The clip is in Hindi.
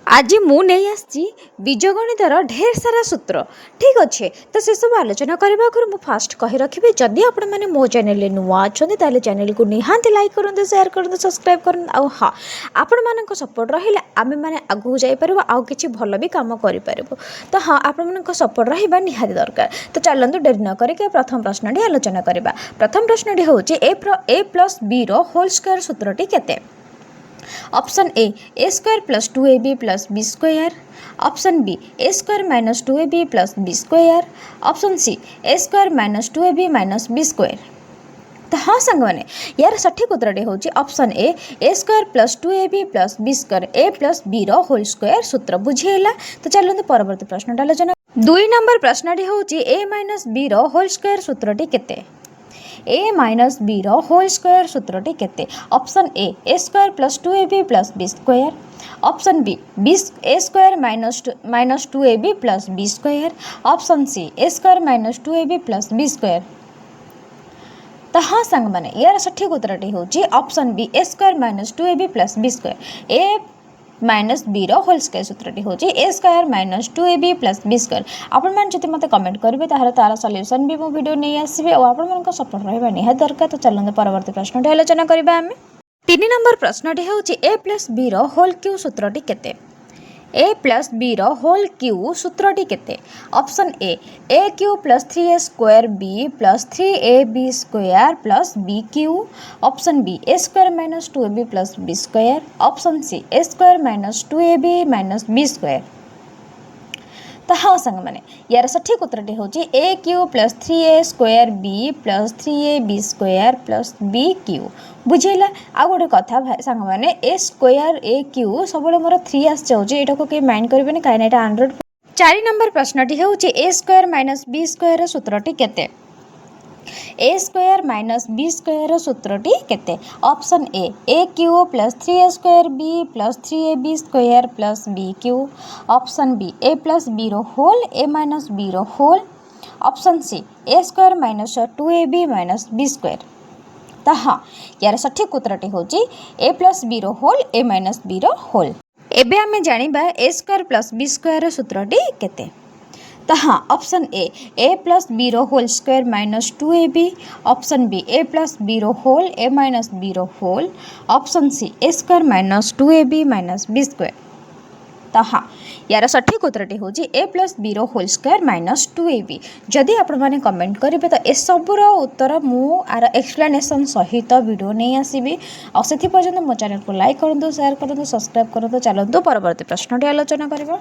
आज मुझे बीजगणितर ढेर सारा सूत्र ठीक अच्छे तो से सब आलोचना करने आगे फास्ट कही रखी जदि आपण मैंने मो चैनल नुआ अच्छा चैनल को निहांती लाइक करूँ शेयर करूँ सब्सक्राइब करूँ आ हाँ आपण मान सपोर्ट रही आम मैंने आगू जापर आउ कि भल भी कम कर तो हाँ आपण मान सपोर्ट रहा निहाती दरकार। तो चलतु डेरी न करके प्रथम प्रश्नटी आलोचना करवा। प्रथम प्रश्नटी हूँ ए प्लस बी रोल स्क्वायर सूत्रटी केते। Option A square plus 2ab plus B square. Option B A square minus 2ab plus B square. Option C A square minus 2ab minus B square. तो हाँ सांग मैंने यार सठिक उत्तरटी हूँ option A square plus 2ab plus B square A plus B whole square सूत्र बुझेगा। तो चलते परवर्ती प्रश्न आलोचना। 2 नंबर प्रश्नटी हूँ A minus B whole square सूत्रटी केते। A minus B whole square सूत्रटी केते। Option A square plus 2ab plus B square. Option B A square minus 2ab plus B square. Option C A square minus 2ab plus B square. तो हाँ सांग मैंने यार सठिक उत्तरटी हूँ option B A square minus 2ab plus B square A minus B whole square सूत्रटी हूँ ए square minus 2ab plus B square. आपण मैंने जो मत कमेंट करेंगे तार सल्यूशन भी मो वीडियो नहीं आसबे और आपण सपोर्ट रहा निहाती दरकार। तो चलते परवर्ती प्रश्न आलोचना करवा आम। 3 नंबर प्रश्नटी हूँ ए प्लस बी रोल क्यू सूत्रटी केते। A plus B whole cube सूत्रटी केते। Option A cube plus 3a square B plus 3ab square plus B cube. Option B A square minus 2ab plus B square. Option C A square minus 2ab minus B square. तो हाँ सांग मैंने यार सठिक उत्तरटी हूँ A cube plus 3a square B plus 3ab square plus B cube बुझेगा। आ गोटे कथा सांग मैंने ए स्क्वायर ए क्यू सब मोर 3 आस जाऊँगी को कहीं माइंड करेंगे कहीं आंड्रॉइड। 4 नंबर प्रश्नटी हूँ ए स्क्वायर माइनस बी स्क्वायर सूत्रटी केते। A square minus B square सूत्रटी केते। ऑप्शन ए cube plus 3a square B plus 3ab square plus B cube. Option B ए प्लस बी रोल ए माइनस बी रोल। ऑप्शन सी ए square minus 2ab minus B square. तो हाँ यार सठिक उत्तरटी हूँ ए प्लस बी रोल ए माइनस बी रोल। एबे आमे जानिबा a square plus B square सूत्रटी केते। तो हाँ option A plus B whole square minus 2ab। Option B A plus B whole A minus B whole. Option C A square minus 2ab minus B square. तो हाँ यार सठिक उत्तरटी हूँ ए plus B whole square minus 2ab। जदि आपण मैंने कमेंट करेंगे तो ए सबूर उत्तर मुझे एक्सप्लेनेशन सहित वीडियो नहीं आसबि और से पर्यटन मो चैनल को लाइक करूँ शेयर करूँ सब्सक्राइब करूँ। चलतु परवर्ती प्रश्न आलोचना करवा।